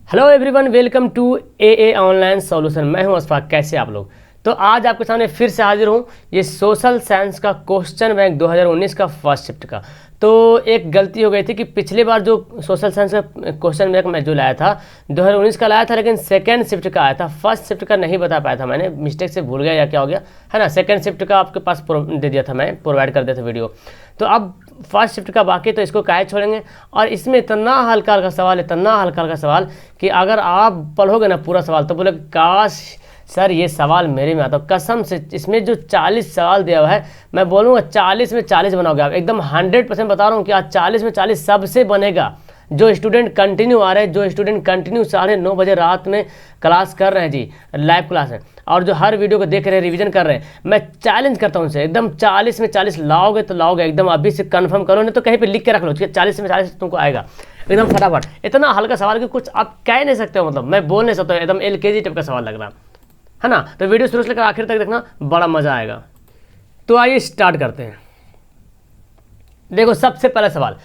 Hello everyone, welcome to a online solution. मैं हूं अशफाक। कैसे आप लोग? तो आज आपके सामने फिर से हाजिर हूं ये सोशल साइंस का क्वेश्चन बैंक 2019 का फर्स्ट शिफ्ट का। तो एक गलती हो गई थी कि पिछली बार जो सोशल साइंस का क्वेश्चन बैंक मैं जो लाया था 2019 का लाया था, लेकिन सेकेंड शिफ्ट का आया था, फर्स्ट शिफ्ट का नहीं बता पाया था। मैंने मिस्टेक से भूल गया या क्या हो गया है ना। सेकेंड शिफ्ट का आपके पास दे दिया था, मैं प्रोवाइड कर दिया था वीडियो। तो अब फर्स्ट शिफ्ट का बाकी, तो इसको काहे छोड़ेंगे। और इसमें इतना हल्का हल्का सवाल, इतना हल्का हल्का सवाल कि अगर आप पढ़ोगे ना पूरा सवाल तो बोले काश सर ये सवाल मेरे में आता। कसम से इसमें जो 40 सवाल दिया हुआ है, मैं बोलूँगा 40 में 40 बनाओगे आप। एकदम 100% बता रहा हूँ कि आज 40 में 40 सबसे बनेगा। जो स्टूडेंट कंटिन्यू आ रहे हैं, जो स्टूडेंट कंटिन्यू 9:30 बजे रात में क्लास कर रहे हैं जी, लाइव क्लास है, और जो हर वीडियो को देख रहे हैं, रिवीजन कर रहे हैं, मैं चैलेंज करता हूं उनसे एकदम 40 में 40 लाओगे तो लाओगे। एकदम अभी से कंफर्म करो, नहीं तो कहीं पे लिख के रख लो 40 में 40 तुमको आएगा एकदम फटाफट। इतना हल्का सवाल कि कुछ आप कह नहीं सकते हो, मतलब मैं बोल नहीं सकता हूँ। एकदम LKG टाइप का सवाल लग रहा है ना। तो वीडियो शुरू से लेकर आखिर तक देखना, बड़ा मजा आएगा। तो आइए स्टार्ट करते हैं। देखो सबसे पहला सवाल,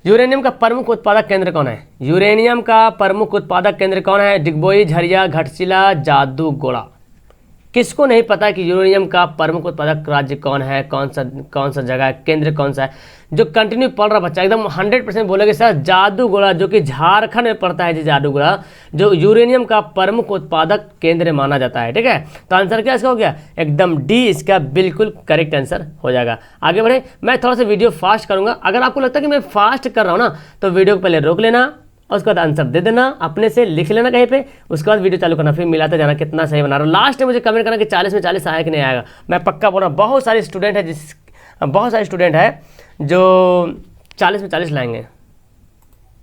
यूरेनियम का प्रमुख उत्पादक केंद्र कौन है? यूरेनियम का प्रमुख उत्पादक केंद्र कौन है? डिगबोई, झरिया, घाटशिला, जादूगोड़ा। किसको नहीं पता कि यूरेनियम का प्रमुख उत्पादक राज्य कौन है, कौन सा जगह है, केंद्र कौन सा है? जो कंटिन्यू पढ़ रहा बच्चा एकदम 100% बोलेगा सर जादूगोड़ा, जो कि झारखंड में पड़ता है जी। जादूगोड़ा जो यूरेनियम का प्रमुख उत्पादक केंद्र माना जाता है। ठीक है, तो आंसर क्या इसका हो गया? एकदम डी इसका बिल्कुल करेक्ट आंसर हो जाएगा। आगे बढ़े, मैं थोड़ा सा वीडियो फास्ट करूंगा। अगर आपको लगता है कि मैं फास्ट कर रहा हूँ ना, तो वीडियो को पहले रोक लेना और उसके बाद आंसर दे देना, अपने से लिख लेना कहीं पे, उसके बाद वीडियो चालू करना, फिर मिलाते जाना कितना सही बना रहा हूँ। लास्ट में मुझे कमेंट करना कि 40 में 40 आया कि नहीं आएगा। मैं पक्का बोल रहा हूँ, बहुत सारे स्टूडेंट है जो 40 में 40 लाएंगे।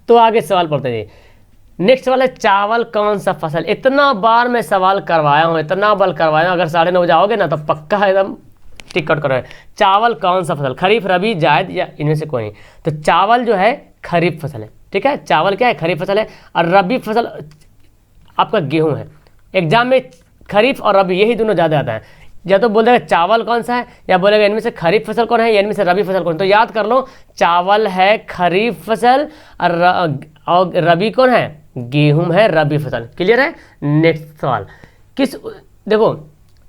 तो आगे सवाल पढ़ते हैं जी। नेक्स्ट सवाल है, चावल कौन सा फसल? इतना बार मैं सवाल करवाया हूँ, इतना बार करवाया हूँ, अगर 9:30 जाओगे ना तो पक्का एकदम टिक आउट करो। चावल कौन सा फसल? खरीफ, रबी, जायद या इनमें से कोई नहीं। तो चावल जो है खरीफ फसल है। ठीक है, चावल क्या है? खरीफ फसल है। और रबी फसल आपका गेहूं है। एग्जाम में खरीफ और रबी यही दोनों ज़्यादा आता है। या तो बोल देगा चावल कौन सा है, या बोलेगा इनमें से खरीफ फसल कौन है, या इनमें से रबी फसल कौन है। तो याद कर लो, चावल है खरीफ फसल और रबी कौन है? गेहूं है रबी फसल। क्लियर है? नेक्स्ट सवाल, देखो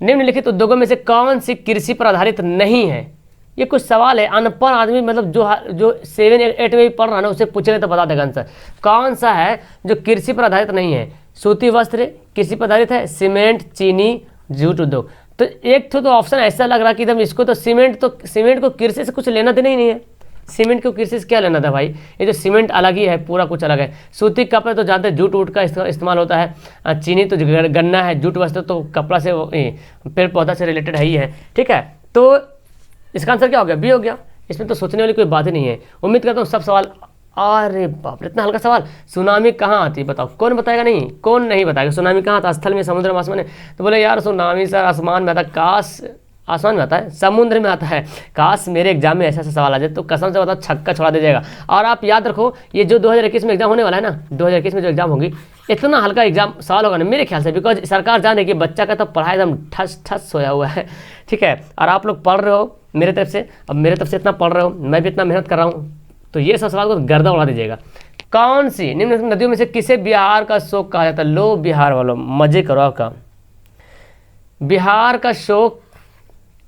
निम्नलिखित उद्योगों में से कौन सी कृषि पर आधारित नहीं है? ये कुछ सवाल है, अनपढ़ आदमी मतलब जो 7-8 में भी पढ़ रहा है ना, उससे पूछे तो बता देगा आंसर। कौन सा है जो कृषि पर आधारित नहीं है? सूती वस्त्र कृषि पर आधारित है, सीमेंट, चीनी, जूट उद्योग। तो एक तो ऑप्शन ऐसा लग रहा कि एकदम इसको तो सीमेंट को कृषि से कुछ लेना देना ही नहीं है। सीमेंट को कृषि से क्या लेना था भाई? ये जो सीमेंट अलग ही है, पूरा कुछ अलग है। सूती कपड़ा तो जानते हैं, जूट वूट का इस्तेमाल होता है। चीनी तो गन्ना है, जूट वस्त्र तो कपड़ा से पेड़ पौधा से रिलेटेड है ही है। ठीक है, तो इसका आंसर क्या हो गया? बी हो गया। इसमें तो सोचने वाली कोई बात ही नहीं है। उम्मीद करता हूँ सब सवाल। अरे बाप रे, इतना हल्का सवाल। सुनामी कहाँ आती है बताओ? कौन बताएगा? नहीं, कौन नहीं बताएगा? सुनामी कहाँ आता? स्थल में, समुद्र में, आसमान में? तो बोले यार सुनामी सर आसमान में आता। काश आसमान में आता है, समुद्र में आता है। काश मेरे एग्जाम में ऐसा सवाल आ जाए तो कसम से बताओ छक्का छोड़ा दीजिएगा। और आप याद रखो, ये जो 2021 में एग्जाम होने वाला है ना, 2021 में जो एग्जाम होगी, इतना हल्का एग्जाम सवाल होगा ना मेरे ख्याल से, बिकॉज सरकार जाने कि बच्चा का तो पढ़ाई एकदम ठस सोया हुआ है। ठीक है, और आप लोग पढ़ रहे हो मेरे तरफ से, अब मेरे तरफ से इतना पढ़ रहे हो, मैं भी इतना मेहनत कर रहा हूँ, तो ये सब सवाल को गर्दा उड़ा दीजिएगा। कौन सी निम्न नदियों में से किसे बिहार का शोक कहा जाता है? लो बिहार वालों, मजे करो आपका। बिहार का शोक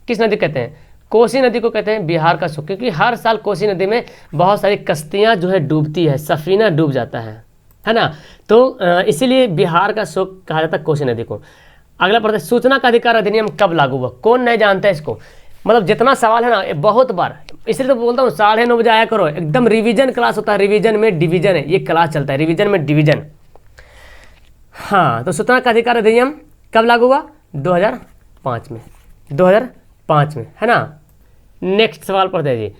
किस नदी कहते हैं? कोसी नदी को कहते हैं बिहार का शोक, क्योंकि हर साल कोसी नदी में बहुत सारी कश्तियां जो है डूबती है, सफीना डूब जाता है ना। तो इसीलिए बिहार का शोक कहा जाता है कोसी नदी को। अगला पढ़ते हैं, सूचना का अधिकार अधिनियम कब लागू हुआ? कौन नहीं जानता है इसको? मतलब जितना सवाल है ना बहुत बार, इसलिए तो बोलता हूँ 9:30 बजे आया करो। एकदम रिवीजन क्लास होता है, रिवीजन में डिवीजन है, ये क्लास चलता है, रिवीजन में डिवीजन। हाँ, तो सूचना का अधिकार अधिनियम कब लागू हुआ? 2005 में, 2005 में, है ना। नेक्स्ट सवाल पढ़ते हैं जी।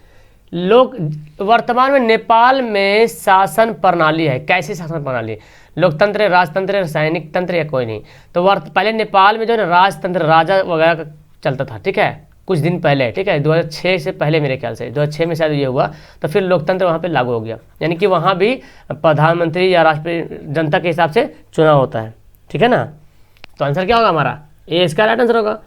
वर्तमान में नेपाल में शासन प्रणाली है, कैसी शासन प्रणाली? लोकतंत्र, राजतंत्र, रासायनिक तंत्र या कोई नहीं? तो पहले नेपाल में जो है ना राजतंत्र, राजा वगैरह का चलता था। ठीक है, कुछ दिन पहले। ठीक है, 2006 से पहले, मेरे ख्याल से 2006 में शायद ये हुआ, तो फिर लोकतंत्र वहाँ पे लागू हो गया। यानी कि वहाँ भी प्रधानमंत्री या राष्ट्रीय जनता के हिसाब से चुनाव होता है। ठीक है ना, तो आंसर क्या होगा हमारा? ए इसका राइट आंसर होगा।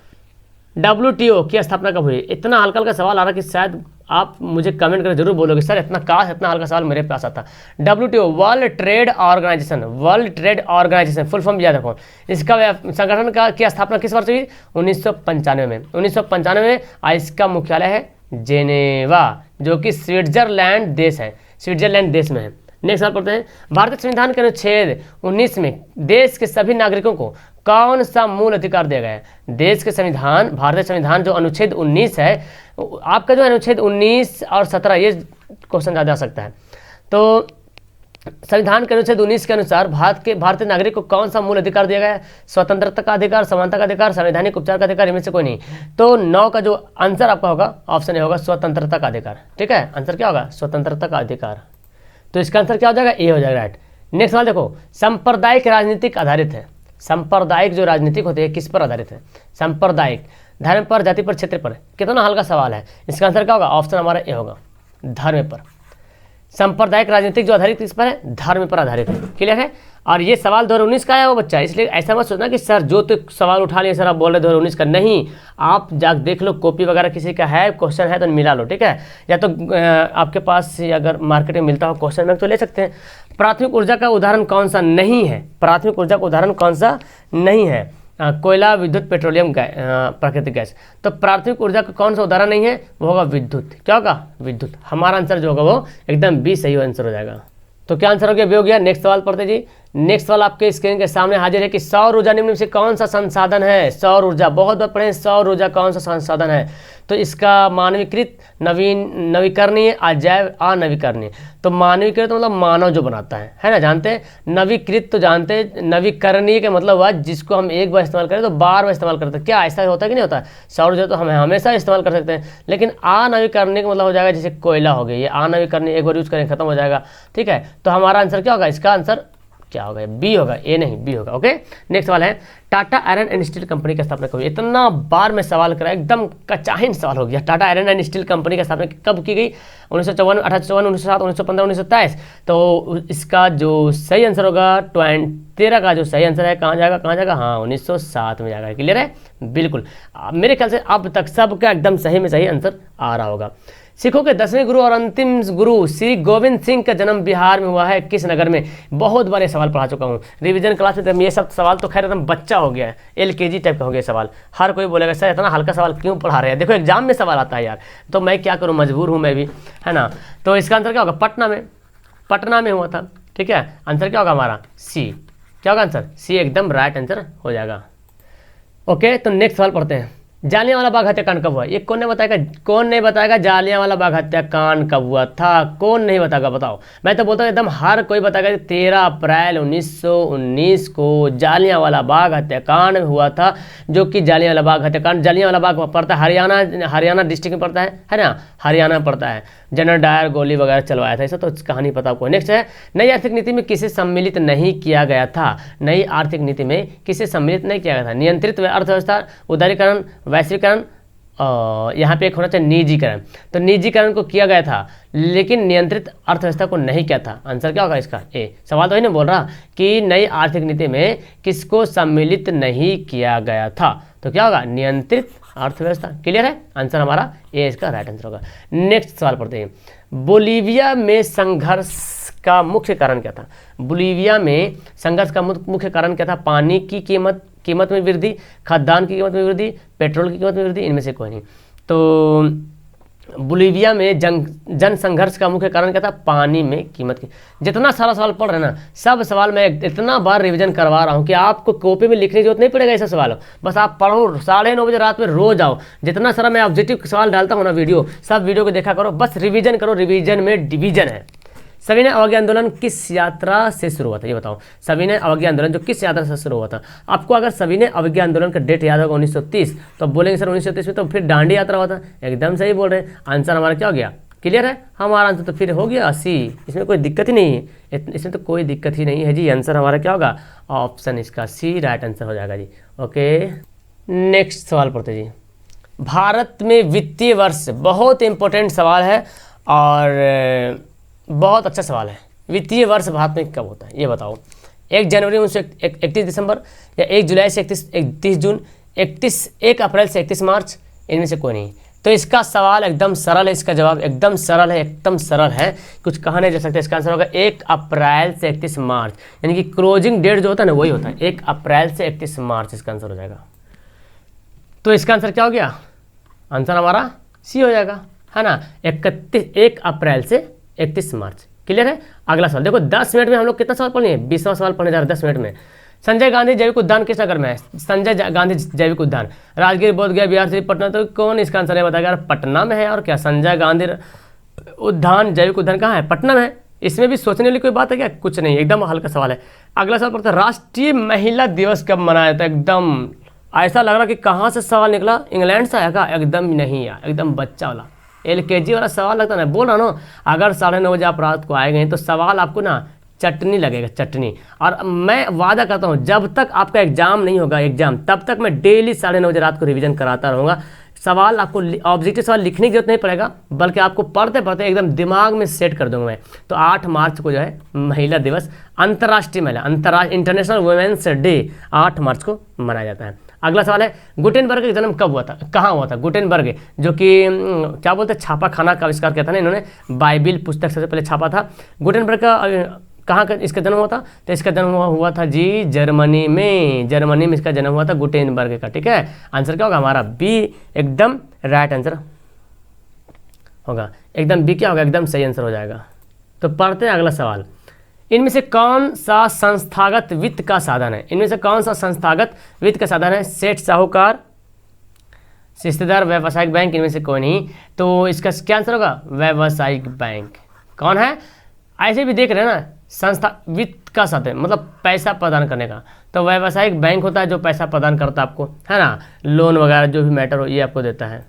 WTO की स्थापना कब हुई? इतना हल्का हल्का सवाल आ रहा कि शायद आप मुझे कमेंट करके जरूर बोलोगे सर इतना काश इतना हल्का सवाल मेरे पास आता। WTO world trade organization, world trade organization full form याद रखो। इसका संगठन का की स्थापना किस वर्ष हुई? 1995 में। 1995 में। इसका मुख्यालय है जेनेवा, जो कि स्विट्जरलैंड देश है, स्विट्जरलैंड देश में है। नेक्स्ट सवाल पढ़ते हैं। भारतीय संविधान के अनुच्छेद 19 में देश के सभी नागरिकों को कौन सा मूल अधिकार दिया गया है? देश के संविधान, भारतीय संविधान जो अनुच्छेद 19 है, आपका जो अनुच्छेद 19 और 17 ये क्वेश्चन ज़्यादा आ सकता है। तो संविधान के अनुच्छेद 19 के अनुसार भारतीय नागरिक को कौन सा मूल अधिकार दिया गया है? स्वतंत्रता का अधिकार, समानता का अधिकार, संवैधानिक उपचार का अधिकार, इनमें से कोई नहीं। तो 9 का जो आंसर आपका होगा ऑप्शन ए होगा स्वतंत्रता का अधिकार। ठीक है, आंसर क्या होगा? स्वतंत्रता का अधिकार। तो इसका आंसर क्या हो जाएगा? ए हो जाएगा, राइट। नेक्स्ट सवाल देखो, सांप्रदायिक राजनीतिक आधारित है। सांप्रदायिक जो राजनीतिक होती है किस पर आधारित है? सांप्रदायिक, धर्म पर, जाति पर, क्षेत्र पर। कितना हल्का सवाल है। इसका आंसर क्या होगा? ऑप्शन हमारा ए होगा, धर्म पर। सांप्रदायिक राजनीतिक जो आधारित किस पर है? धर्म पर आधारित है। क्लियर है। और ये सवाल 2019 का है वो बच्चा, इसलिए ऐसा मत सोचना कि सर जो तो सवाल उठा लिया सर आप बोल रहे 2019 का। नहीं, आप जा देख लो, कॉपी वगैरह किसी का है, क्वेश्चन है तो मिला लो। ठीक है, या तो आपके पास अगर मार्केट में मिलता हो क्वेश्चन बैंक तो ले सकते हैं। प्राथमिक ऊर्जा का उदाहरण कौन सा नहीं है? प्राथमिक ऊर्जा का उदाहरण कौन सा नहीं है? कोयला, विद्युत, पेट्रोलियम, प्राकृतिक गैस। तो प्राथमिक ऊर्जा का कौन सा उदाहरण नहीं है? वो होगा विद्युत। क्या होगा? विद्युत। हमारा आंसर जो होगा वो एकदम बी सही आंसर हो जाएगा। तो क्या आंसर हो गया? बी हो गया। नेक्स्ट सवाल पढ़ते जी। नेक्स्ट सवाल आपके स्क्रीन के सामने हाजिर है कि सौर ऊर्जा निम्न में से कौन सा संसाधन है? सौर ऊर्जा बहुत बार पढ़े, सौर ऊर्जा कौन सा संसाधन है? तो इसका मानवीकृत, नवीकरणीय, अजैव, अनवीकरणीय। तो मानवीकृत मतलब मानव जो बनाता है ना, जानते हैं। नवीकृत तो जानते हैं, नवीकरणीय का मतलब हुआ जिसको हम एक बार इस्तेमाल करें तो बार बार इस्तेमाल करते हैं। क्या ऐसा होता है कि नहीं होता? सौर ऊर्जा तो हम हमेशा इस्तेमाल कर सकते हैं, लेकिन अनवीकरणीय का मतलब हो जाएगा जैसे कोयला हो गया, ये अनवीकरणीय एक बार यूज करें खत्म हो जाएगा। ठीक है, तो हमारा आंसर क्या होगा? इसका आंसर क्या होगा? बी होगा, ए नहीं, बी होगा। ओके, नेक्स्ट सवाल है, Tata iron and steel company की स्थापना कब हुई? इतना बार में सवाल करा, एकदम कचाहिन सवाल हो गया। Tata iron and steel company की स्थापना कब की गई? 1954, 1854, 1907, 1915, 1927। तो इसका जो सही आंसर होगा 13 का जो सही आंसर है कहाँ जाएगा? कहाँ जाएगा? हाँ, 1907 में जाएगा। क्लियर है? बिल्कुल। मेरे ख्याल से अब तक सबका एकदम सही में सही आंसर आ रहा होगा। सिखों के 10वें गुरु और अंतिम गुरु श्री गोविंद सिंह का जन्म बिहार में हुआ है, किस नगर में? बहुत बार ये सवाल पढ़ा चुका हूँ रिवीजन क्लास में। ये सब सवाल तो खैर एकदम बच्चा हो गया है, LKG टाइप का हो गया सवाल। हर कोई बोलेगा सर इतना हल्का सवाल क्यों पढ़ा रहे हैं? देखो एग्जाम में सवाल आता है यार, तो मैं क्या करूँ, मजबूर हूँ मैं भी, है ना। तो इसका आंसर क्या होगा? पटना में, पटना में हुआ था। ठीक है, आंसर क्या होगा हमारा? सी। क्या होगा आंसर? सी एकदम राइट आंसर हो जाएगा। ओके, तो नेक्स्ट सवाल पढ़ते हैं। जालियांवाला बाग हत्याकांड कब हुआ? ये कौन नहीं बताएगा? कौन नहीं बताएगा जालियांवाला बाग हत्याकांड कब हुआ था? कौन नहीं बताएगा? बताओ। मैं तो बोलता हूँ एकदम हर कोई बताएगा। 13 अप्रैल 1919 को जालियांवाला बाग हत्याकांड हुआ था, जो कि जालियांवाला बाग हत्याकांड, जालियांवाला बाग पड़ता है हरियाणा डिस्ट्रिक्ट में पड़ता है ना, हरियाणा में पड़ता है। जनरल डायर गोली वगैरह चलवाया था, ऐसा तो कहानी पता आपको। नेक्स्ट है, नई आर्थिक नीति में किसे सम्मिलित नहीं किया गया था? नई आर्थिक नीति में किसे सम्मिलित नहीं किया गया था? नियंत्रित अर्थव्यवस्था, उदारीकरण, वैश्वीकरण, यहाँ पे एक होना चाहिए निजीकरण। तो निजीकरण को किया गया था, लेकिन नियंत्रित अर्थव्यवस्था को नहीं किया था। आंसर क्या होगा इसका? ए। सवाल तो ही नहीं बोल रहा कि नई आर्थिक नीति में किसको सम्मिलित नहीं किया गया था, तो क्या होगा? नियंत्रित अर्थव्यवस्था। क्लियर है? आंसर हमारा ए इसका राइट आंसर होगा। नेक्स्ट सवाल पढ़ते हैं। बोलीविया में संघर्ष का मुख्य कारण क्या था? बोलीविया में संघर्ष का मुख्य कारण क्या था? पानी की कीमत में वृद्धि, खाद्यान्न की कीमत में वृद्धि, पेट्रोल की कीमत में वृद्धि, इनमें से कोई नहीं। तो बोलीविया में जन संघर्ष का मुख्य कारण क्या था? पानी में कीमत की। जितना सारा सवाल पढ़ रहे हैं ना, सब सवाल मैं इतना बार रिवीजन करवा रहा हूँ कि आपको कॉपी में लिखने की जरूरत नहीं पड़ेगा ऐसा सवाल। बस आप पढ़ो, 9:30 बजे रात में रोज आओ। जितना सारा मैं ऑब्जेक्टिव सवाल डालता हूँ ना वीडियो, सब वीडियो को देखा करो, बस रिवीजन करो। रिवीजन में डिवीजन है। सविनय अवज्ञा आंदोलन किस यात्रा से शुरू हुआ था? ये बताओ। सविनय अवज्ञा आंदोलन जो किस यात्रा से शुरू हुआ था? आपको अगर सविनय अवज्ञा आंदोलन का डेट याद होगा 1930, तो बोलेंगे सर 1930 में तो फिर दांडी यात्रा हुआ था। एकदम सही बोल रहे हैं। आंसर हमारा क्या हो गया? क्लियर है? हमारा आंसर तो फिर हो गया सी। इसमें कोई दिक्कत ही नहीं है, इसमें तो कोई दिक्कत ही नहीं है जी। आंसर हमारा क्या होगा? ऑप्शन इसका सी राइट आंसर हो जाएगा जी। ओके, नेक्स्ट सवाल पढ़ते जी। भारत में वित्तीय वर्ष, बहुत इंपॉर्टेंट सवाल है और बहुत अच्छा सवाल है। वित्तीय वर्ष भारत में कब होता है ये बताओ? 1 जनवरी 31 दिसंबर, या 1 जुलाई से 31 जून, 1 अप्रैल से 31 मार्च, इनमें से कोई नहीं। तो इसका सवाल एकदम सरल है, इसका जवाब एकदम सरल है, एकदम सरल है, कुछ कहा नहीं जा सकता। इसका आंसर होगा 1 अप्रैल से 31 मार्च, यानी कि क्लोजिंग डेट जो होता है ना वही होता है 1 अप्रैल से 31 मार्च, इसका आंसर हो जाएगा। तो इसका आंसर क्या हो गया, आंसर हमारा सी हो जाएगा, है ना, 1 अप्रैल से 31 मार्च। क्लियर है। अगला सवाल देखो, 10 मिनट में हम लोग कितना सवाल पढ़ेंगे, 20वां सवाल पढ़ने जा रहे हैं 10 मिनट में। संजय गांधी जैविक उद्यान किस नगर में है, संजय गांधी जैविक उद्यान राजगीर, बोधगया, बिहार से पटना, तो कौन इसका आंसर है बताएगा, पटना में है। और क्या, संजय गांधी उद्यान जैविक उद्यान कहाँ है, पटना में है। इसमें भी सोचने वाली कोई बात है क्या, कुछ नहीं, एकदम हल्का सवाल है। अगला सवाल पढ़ते हैं, राष्ट्रीय महिला दिवस कब मनाया जाता है। एकदम ऐसा लग रहा कि कहाँ से सवाल निकला, इंग्लैंड से आया क्या, एकदम नहीं यार, एकदम बच्चा वाला LKG वाला सवाल लगता है ना। बोल रहा ना, अगर 9:30 बजे आप रात को आए गए तो सवाल आपको ना चटनी लगेगा, चटनी। और मैं वादा करता हूँ जब तक आपका एग्जाम नहीं होगा, एग्जाम, तब तक मैं डेली 9:30 बजे रात को रिवीजन कराता रहूँगा। सवाल आपको ऑब्जेक्टिव सवाल लिखने की जरूरत नहीं पड़ेगा, बल्कि आपको पढ़ते पढ़ते एकदम दिमाग में सेट कर दूंगा मैं। तो 8 मार्च को जो है महिला दिवस, अंतर्राष्ट्रीय महिला, इंटरनेशनल वुमेन्स डे 8 मार्च को मनाया जाता है। अगला सवाल है, गुटेनबर्ग का जन्म कब हुआ था, कहाँ हुआ था। गुटेनबर्ग जो कि क्या बोलते हैं, छापा खाना का आविष्कार किया था ना इन्होंने, बाइबिल पुस्तक सबसे पहले छापा था। गुटेनबर्ग का कहाँ का इसका जन्म हुआ था, तो इसका जन्म हुआ था जी जर्मनी में, जर्मनी में इसका जन्म हुआ था गुटेनबर्ग का। ठीक है, आंसर क्या होगा हमारा बी, एकदम राइट आंसर होगा, एकदम बी क्या होगा, एकदम सही आंसर हो जाएगा। तो पढ़ते हैं अगला सवाल, इनमें से कौन सा संस्थागत वित्त का साधन है, इनमें से कौन सा संस्थागत वित्त का साधन है, सेठ, साहूकार, रिश्तेदार, व्यावसायिक बैंक, इनमें से कोई नहीं। तो इसका क्या आंसर होगा, व्यावसायिक बैंक। कौन है, ऐसे भी देख रहे हैं ना, संस्था वित्त का साधन मतलब पैसा प्रदान करने का, तो व्यावसायिक बैंक होता है जो पैसा प्रदान करता है आपको, है ना, लोन वगैरह जो भी मैटर हो ये आपको देता है।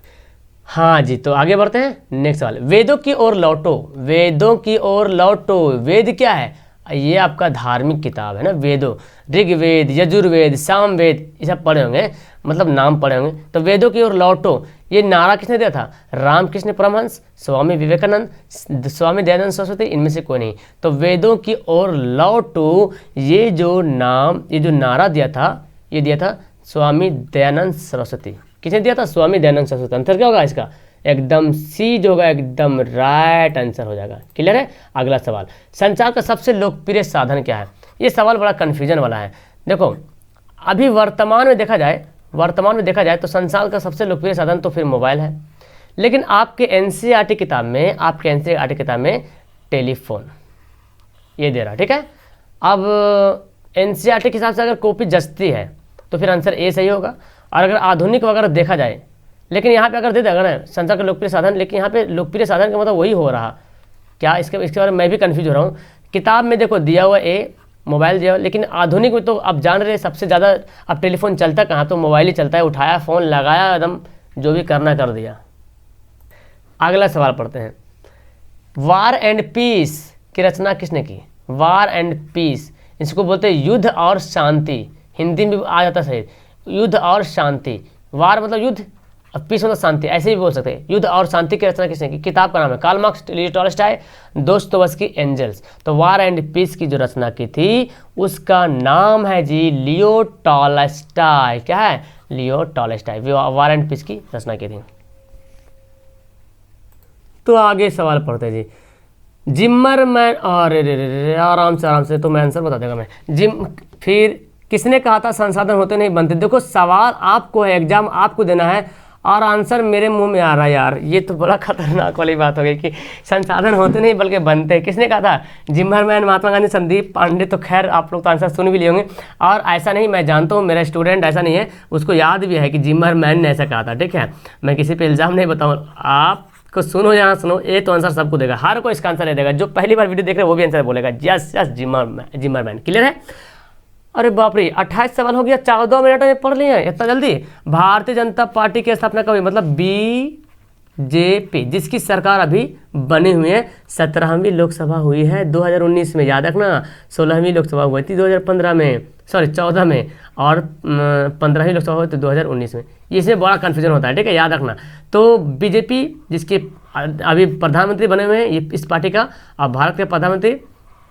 हाँ जी, तो आगे बढ़ते हैं, नेक्स्ट सवाल, वेदों की ओर लौटो, वेदों की ओर लौटो। वेद क्या है, ये आपका धार्मिक किताब है ना, वेदों, ऋग्वेद, यजुर्वेद, सामवेद, ये सब पढ़े होंगे, मतलब नाम पढ़े होंगे। तो वेदों की ओर लौटो, ये नारा किसने दिया था, रामकृष्ण परमहंस, स्वामी विवेकानंद, स्वामी दयानंद सरस्वती, इनमें से कोई नहीं। तो वेदों की ओर लौटो, ये जो नारा दिया था, ये दिया था स्वामी दयानंद सरस्वती। किसने दिया था, स्वामी दयानंद सरस्वती। आंसर क्या होगा इसका, एकदम सी जो होगा, एकदम राइट आंसर हो जाएगा। क्लियर है। अगला सवाल, संचार का सबसे लोकप्रिय साधन क्या है। ये सवाल बड़ा कन्फ्यूजन वाला है। देखो अभी वर्तमान में देखा जाए तो संचार का सबसे लोकप्रिय साधन तो फिर मोबाइल है, लेकिन आपके NCERT किताब में टेलीफोन ये दे रहा, ठीक है। अब NCERT के हिसाब से अगर कॉपी जचती है तो फिर आंसर ए सही होगा। और अगर आधुनिक वगैरह देखा जाए, लेकिन यहाँ पे अगर दे देगा ना संचार का लोकप्रिय साधन, लेकिन यहाँ पे लोकप्रिय साधन का मतलब वही हो रहा क्या, इसके बारे में मैं भी कंफ्यूज हो रहा हूँ। किताब में देखो दिया हुआ ए, मोबाइल दिया हुआ, लेकिन आधुनिक में तो आप जान रहे सबसे ज़्यादा अब टेलीफोन चलता कहाँ, तो मोबाइल ही चलता है। उठाया फ़ोन, लगाया, एकदम जो भी करना कर दिया। अगला सवाल पढ़ते हैं, वार एंड पीस की रचना किसने की। वार एंड पीस, इसको बोलते हैं युद्ध और शांति, हिंदी में आ जाता सही, युद्ध और शांति। वार मतलब युद्ध और पीस मतलब शांति, ऐसे भी बोल सकते हैं। युद्ध और शांति की रचना किसने की, किताब का नाम है Karl Marx, Leo Tolstoy, Dostoevsky, Engels. तो वार एंड पीस की जो रचना की थी उसका नाम है जी लियो टॉल्स्टॉय। क्या है, Leo Tolstoy, war and peace की रचना की थी। तो आगे सवाल पढ़ते हैं जी, जिम्मरमैन, अरे आराम से तो मैं आंसर बता देगा मैं। फिर किसने कहा था संसाधन होते नहीं बनते। देखो सवाल आपको है, एग्जाम आपको देना है और आंसर मेरे मुंह में आ रहा है यार, ये तो बड़ा खतरनाक वाली बात हो गई कि संसाधन होते नहीं बल्कि बनते हैं। किसने कहा था, जिम्मरमैन, महात्मा गांधी, संदीप पांडे। तो खैर आप लोग तो आंसर सुन भी लिए होंगे। और ऐसा नहीं, मैं जानता हूँ मेरा स्टूडेंट ऐसा नहीं है, उसको याद भी है कि जिम्मरमैन ने ऐसा कहा था, ठीक है। मैं किसी पे इल्ज़ाम नहीं बताऊँ, आपको सुनो यहाँ सुनो, ये तो आंसर सबको देगा, हर कोई इसका आंसर नहीं देगा। जो पहली बार वीडियो देख रहे हैं वो भी आंसर बोलेगा यस यस जिम्मरमैन। क्लियर है। अरे बाप रे, 28 सवाल हो गया, 14 मिनट में पढ़ लिए इतना जल्दी। भारतीय जनता पार्टी की स्थापना कब हुई, मतलब BJP, जिसकी सरकार अभी बनी हुई है। 17वीं लोकसभा हुई है 2019 में, याद रखना। 16वीं लोकसभा हुई थी 2015 में, सॉरी 14 में, और 15वीं लोकसभा हुई थी 2019 में। इसमें बड़ा कन्फ्यूजन होता है, ठीक है, याद रखना। तो BJP जिसके अभी प्रधानमंत्री बने हुए हैं इस पार्टी का, अब भारत के प्रधानमंत्री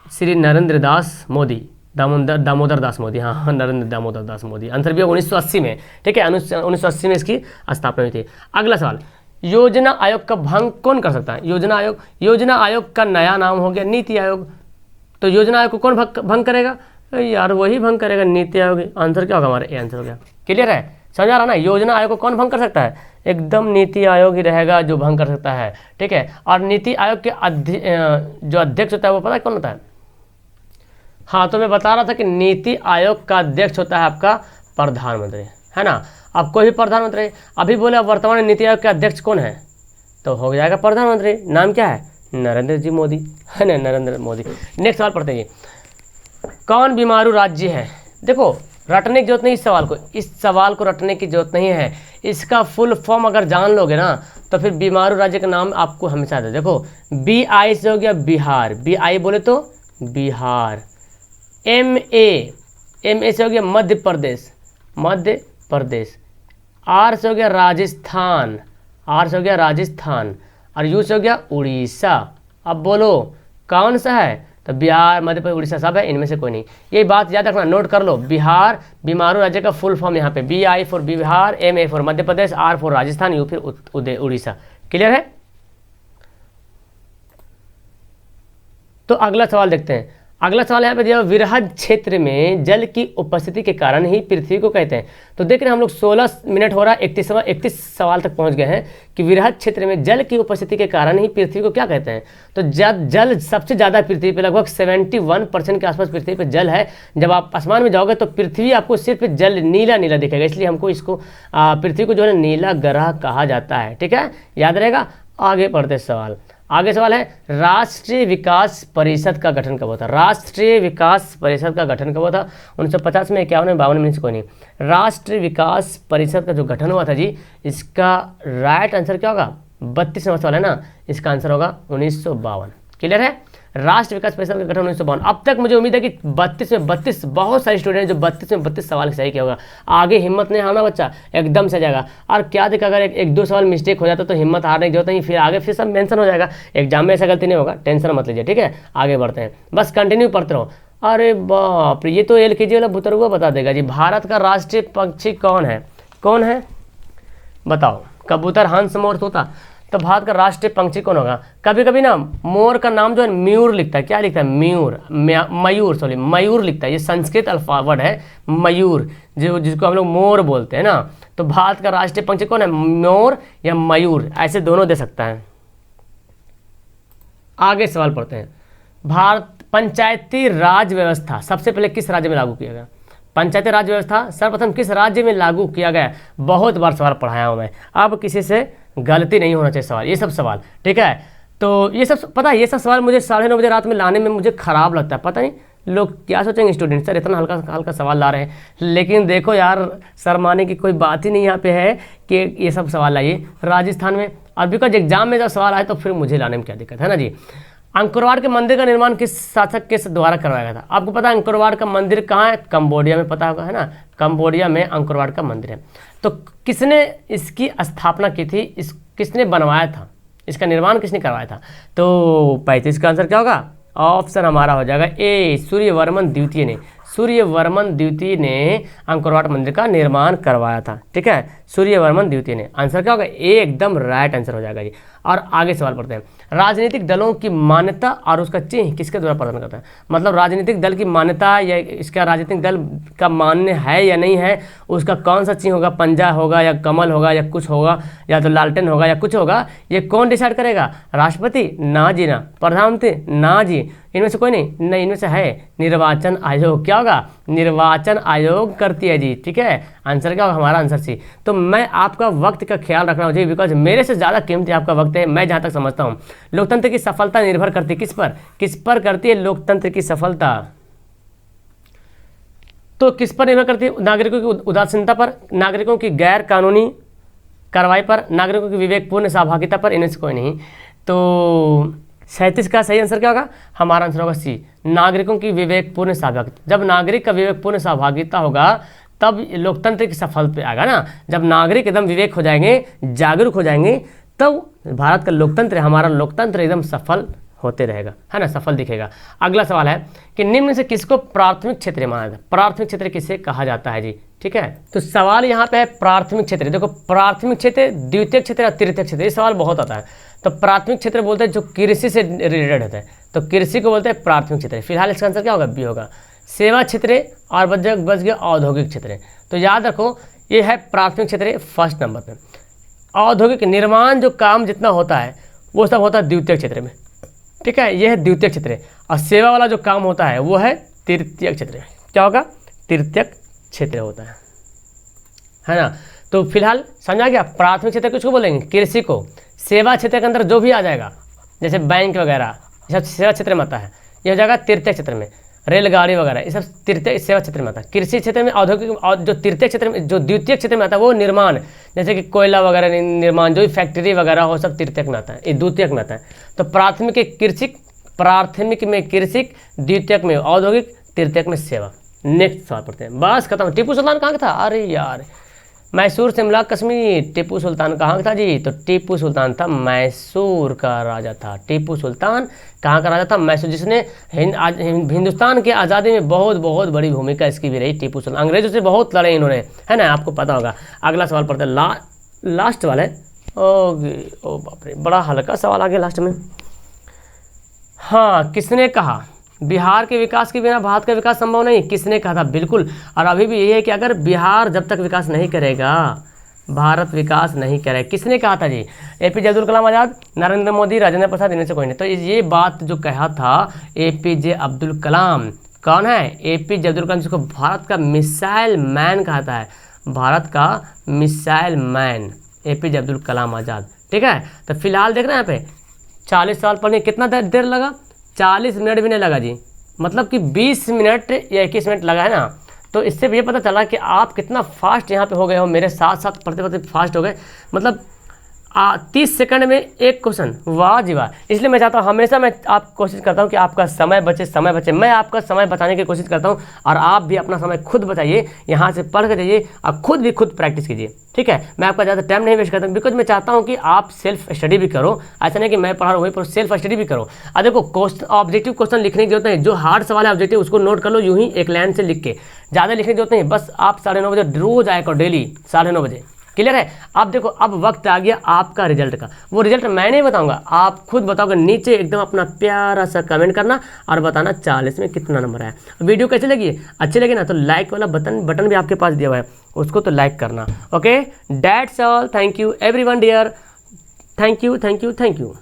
श्री नरेंद्र दास मोदी, दामोदर दास मोदी, हाँ नरेंद्र दामोदर दास मोदी। आंसर भी 1980 में, ठीक है, 1980 में इसकी स्थापना हुई थी। अगला सवाल, योजना आयोग का भंग कौन कर सकता है? योजना आयोग का नया नाम हो गया नीति आयोग। तो योजना आयोग को कौन भंग करेगा? यार वही भंग करेगा, नीति आयोग। आंसर क्या होगा हमारा? ए आंसर हो गया। क्लियर है, समझ आ रहा ना? योजना आयोग को कौन भंग कर सकता है? एकदम नीति आयोग ही रहेगा जो भंग कर सकता है, ठीक है। और नीति आयोग के जो अध्यक्ष होता है वो पता है कौन होता है? हाँ, तो मैं बता रहा था कि नीति आयोग का अध्यक्ष होता है आपका प्रधानमंत्री, है ना। अब कोई भी प्रधानमंत्री अभी बोले वर्तमान नीति आयोग के अध्यक्ष कौन है, तो हो जाएगा प्रधानमंत्री। नाम क्या है? नरेंद्र जी मोदी, है ना, नरेंद्र मोदी। नेक्स्ट सवाल पढ़ते हैं, कौन बीमारू राज्य है? देखो रटने की जरूरत नहीं इस सवाल को रटने की जरूरत नहीं है। इसका फुल फॉर्म अगर जान लोगे ना तो फिर बीमारू राज्य का नाम आपको हमेशा दे। देखो BI से हो गया बिहार, BI बोले तो बिहार। MA से हो गया मध्य प्रदेश। R से हो गया राजस्थान, और U से हो गया उड़ीसा। अब बोलो कौन सा है? तो बिहार, मध्य प्रदेश, उड़ीसा सब है, इनमें से कोई नहीं। ये बात याद रखना, नोट कर लो। बिहार बीमारू राज्य का फुल फॉर्म यहाँ पे BI for Bihar, MA for Madhya Pradesh, R for Rajasthan, U फिर उड़ीसा। क्लियर है? तो अगला सवाल देखते हैं। अगला सवाल यहाँ पे दिया, विरहद क्षेत्र में जल की उपस्थिति के कारण ही पृथ्वी को कहते हैं। तो देख रहे हैं हम लोग 16 मिनट हो रहा है, 31 सवाल तक पहुँच गए हैं कि विरहद क्षेत्र में जल की उपस्थिति के कारण ही पृथ्वी को क्या कहते हैं। तो जल सबसे ज़्यादा पृथ्वी पे, लगभग 71% के आसपास पृथ्वी पे जल है। जब आप आसमान में जाओगे तो पृथ्वी आपको सिर्फ जल नीला नीला दिखेगा, इसलिए हमको इसको पृथ्वी को जो है नीला ग्रह कहा जाता है, ठीक है, याद रहेगा। आगे पढ़ते सवाल। आगे सवाल है, राष्ट्रीय विकास परिषद का गठन कब हुआ था? राष्ट्रीय विकास परिषद का गठन कब हुआ था? 1950 में, 51 में, 52 में से कोई नहीं। राष्ट्रीय विकास परिषद का जो गठन हुआ था जी, इसका राइट आंसर क्या होगा? 32वां सवाल है ना, इसका आंसर होगा 1952। क्लियर है? राष्ट्रीय विकास परिषद का गठन 1952। अब तक मुझे उम्मीद है कि 32 में 32 बहुत सारे स्टूडेंट जो 32 में 32 सवाल सही किया होगा। आगे हिम्मत नहीं हारना बच्चा, एकदम से जाएगा। और क्या देखा, अगर एक दो सवाल मिस्टेक हो जाता तो हिम्मत हारने की जरूरत नहीं, फिर आगे फिर सब मेंशन हो जाएगा। एग्जाम में ऐसा गलती नहीं होगा, टेंशन मत लीजिए, ठीक है। आगे बढ़ते हैं, बस कंटिन्यू पढ़ते रहो। अरे बाप रे, ये तो LKG वाला भुतरुआ बता देगा जी। भारत का राष्ट्रीय पक्षी कौन है बताओ? कबूतर, हंस, मोर, तोता। तो भारत का राष्ट्रीय पंछी कौन होगा? कभी कभी ना मोर का नाम जो है मयूर लिखता है। क्या लिखता है? मयूर लिखता है। ये संस्कृत अल्फावर्ड है मयूर, जिसको हम लोग मोर बोलते हैं ना। तो भारत का राष्ट्रीय पंछी कौन है? मोर या मयूर, ऐसे दोनों दे सकता है। आगे सवाल पढ़ते हैं। भारत पंचायती राज व्यवस्था सबसे पहले किस राज्य में लागू किया गया? पंचायती राज व्यवस्था सर्वप्रथम किस राज्य में लागू किया गया? बहुत बार सवाल पढ़ाया हूं मैं, अब किसी से गलती नहीं होना चाहिए सवाल, ये सब सवाल, ठीक है। तो ये सब पता है, ये सब सवाल मुझे 9:30 बजे रात में लाने में मुझे खराब लगता है। पता नहीं लोग क्या सोचेंगे, स्टूडेंट सर इतना हल्का सवाल ला रहे हैं। लेकिन देखो यार, शर्माने की कोई बात ही नहीं यहाँ पे है कि ये सब सवाल लाइए राजस्थान में। और बिकॉज एग्जाम में जब सवाल आए तो फिर मुझे लाने में क्या दिक्कत है ना जी। अंकोरवाट के मंदिर का निर्माण किस शासक के द्वारा करवाया गया था? आपको पता है अंकोरवाट का मंदिर कहाँ है? कंबोडिया में, पता होगा, है ना। कंबोडिया में अंकोरवाट का मंदिर है। तो किसने इसकी स्थापना की थी? किसने बनवाया था? इसका निर्माण किसने करवाया था? तो 35 का आंसर क्या होगा? ऑप्शन हमारा हो जाएगा ए, सूर्यवर्मन द्वितीय ने। सूर्यवर्मन द्वितीय ने अंकोरवाट मंदिर का निर्माण करवाया था, ठीक है, सूर्यवर्मन द्वितीय ने। आंसर क्या होगा? ए एकदम राइट आंसर हो जाएगा जी। और आगे सवाल पढ़ते हैं। राजनीतिक दलों की मान्यता और उसका चिन्ह किसके द्वारा प्रदान करता है? मतलब राजनीतिक दल की मान्यता या इसका राजनीतिक दल का मान्य है या नहीं है, उसका कौन सा चिन्ह होगा? पंजा होगा या कमल होगा या कुछ होगा, या तो लालटेन होगा या कुछ होगा, ये कौन डिसाइड करेगा? राष्ट्रपति? ना जी ना। प्रधानमंत्री? ना जी। इनमें से कोई नहीं, इनमें से है निर्वाचन आयोग। क्या होगा? निर्वाचन आयोग करती है जी, ठीक है। आंसर क्या होगा? हमारा आंसर सी। तो मैं आपका वक्त का ख्याल रखना चाहिए, बिकॉज मेरे से ज़्यादा कीमती आपका वक्त है। मैं जहाँ तक समझता हूँ लोकतंत्र की सफलता निर्भर करती है किस पर करती है? लोकतंत्र की सफलता तो किस पर निर्भर करती है? नागरिकों की उदासीनता पर, नागरिकों की गैर कानूनी कार्रवाई पर, नागरिकों की विवेकपूर्ण सहभागिता पर। इनमें से कोई नहीं। तो 37 का सही आंसर क्या होगा? हमारा आंसर होगा सी, नागरिकों की विवेकपूर्ण सहभागिता। जब नागरिक का विवेकपूर्ण सहभागिता होगा तब लोकतंत्र की सफल पे आएगा ना। जब नागरिक एकदम विवेक हो जाएंगे, जागरूक हो जाएंगे, तब भारत का लोकतंत्र, हमारा लोकतंत्र एकदम सफल होते रहेगा, है ना, सफल दिखेगा। अगला सवाल है कि निम्न से किसको प्राथमिक क्षेत्र माना जाता है? प्राथमिक क्षेत्र किसे कहा जाता है जी? ठीक है। तो सवाल यहाँ पे है प्राथमिक क्षेत्र। देखो प्राथमिक क्षेत्र, द्वितीयक क्षेत्र और तृतीयक क्षेत्र, ये सवाल बहुत आता है। तो प्राथमिक क्षेत्र बोलते हैं जो कृषि से रिलेटेड होता है, तो कृषि को बोलते हैं प्राथमिक क्षेत्र। फिलहाल इसका आंसर क्या होगा, बी होगा। सेवा क्षेत्र और बच गया औद्योगिक क्षेत्र। तो याद रखो ये है प्राथमिक क्षेत्र फर्स्ट नंबर पे। औद्योगिक निर्माण जो काम जितना होता है वो सब होता है द्वितीय क्षेत्र में, ठीक है, ये है द्वितीय क्षेत्र। और सेवा वाला जो काम होता है वो है तृतीय क्षेत्र। क्या होगा, तृतीय क्षेत्र होता है ना। तो फिलहाल समझा गया, प्राथमिक क्षेत्र किसको बोलेंगे, कृषि को। सेवा क्षेत्र के अंदर जो भी आ जाएगा जैसे बैंक वगैरह ये सब सेवा क्षेत्र में आता है, ये हो जाएगा तृतीय क्षेत्र में। रेलगाड़ी वगैरह ये सब तृतीय सेवा क्षेत्र में आता है। कृषि क्षेत्र में औद्योगिक, और जो तृतीय क्षेत्र में, जो द्वितीय क्षेत्र में आता है वो निर्माण, जैसे कि कोयला वगैरह निर्माण, जो भी फैक्ट्री वगैरह हो सब तृतीयक में आता है, ये द्वितीयक में आता है। तो प्राथमिक में कृषि, द्वितीयक में औद्योगिक, तृतीयक में सेवा। नेक्स्ट सवाल पढ़ते हैं, बस खत्म। टीपू सुल्तान कहाँ का था, अरे यार मैसूर शिमला कश्मीर। टीपू सुल्तान कहाँ का था जी, तो टीपू सुल्तान था मैसूर का राजा था। टीपू सुल्तान कहाँ का राजा था, मैसूर, जिसने हिंदुस्तान की आज़ादी में बहुत बहुत बड़ी भूमिका इसकी भी रही। टीपू सुल्तान अंग्रेजों से बहुत लड़े इन्होंने, है ना, आपको पता होगा। अगला सवाल पढ़ते हैं, लास्ट वाला है। ओ बाप रे, बड़ा हल्का सवाल आ गया लास्ट में। हाँ, किसने कहा बिहार के विकास के बिना भारत का विकास संभव नहीं, किसने कहा था, बिल्कुल। और अभी भी यही है कि अगर बिहार जब तक विकास नहीं करेगा भारत विकास नहीं करेगा। किसने कहा था जी, एपीजे अब्दुल कलाम आज़ाद, नरेंद्र मोदी, राजेंद्र प्रसाद, इनमें से कोई नहीं। तो ये बात जो कहा था एपीजे अब्दुल कलाम, कौन है, एपीजे अब्दुल कलाम, जिसको भारत का मिसाइल मैन कहता है, भारत का missile man APJ Abdul Kalam Azad, ठीक है। तो फिलहाल देख रहे हैं यहाँ पे 40 साल पढ़ने कितना देर लगा, 40 मिनट भी नहीं लगा जी, मतलब कि 20 मिनट या 21 मिनट लगा है ना। तो इससे ये पता चला कि आप कितना फास्ट यहाँ पे हो गए हो, मेरे साथ साथ पढ़ते पढ़ते फास्ट हो गए। मतलब 30 सेकंड में एक क्वेश्चन, वाह जी वाह। इसलिए मैं चाहता हूँ हमेशा मैं आप कोशिश करता हूँ कि आपका समय बचे। मैं आपका समय बचाने की कोशिश करता हूँ और आप भी अपना समय खुद बचाइए, यहाँ से पढ़ कर जाइए और खुद प्रैक्टिस कीजिए, ठीक है। मैं आपका ज़्यादा टाइम नहीं वेस्ट करता हूँ, बिकॉज मैं चाहता हूँ कि आप सेल्फ स्टडी भी करो। ऐसा नहीं कि मैं पढ़ा रहा हूँ वही पढ़ो, सेल्फ स्टडी भी करो। और देखो क्वेश्चन, ऑब्जेक्टिव क्वेश्चन लिखने की जरूरत नहीं, जो हार्ड सवाल है ऑब्जेक्टिव उसको नोट कर लो यूँ ही एक लाइन से लिख के, ज़्यादा लिखने की जरूरत नहीं। बस आप 9:30 बजे रोज आया करो, डेली 9:30 बजे, क्लियर है। अब देखो अब वक्त आ गया आपका रिजल्ट का। वो रिजल्ट मैं नहीं बताऊंगा, आप खुद बताओगे। नीचे एकदम अपना प्यारा सा कमेंट करना और बताना 40 में कितना नंबर आया। वीडियो कैसी लगी, अच्छी लगी ना, तो लाइक वाला बटन भी आपके पास दिया हुआ है, उसको तो लाइक करना। Okay, that's all, thank you everyone dear, thank you.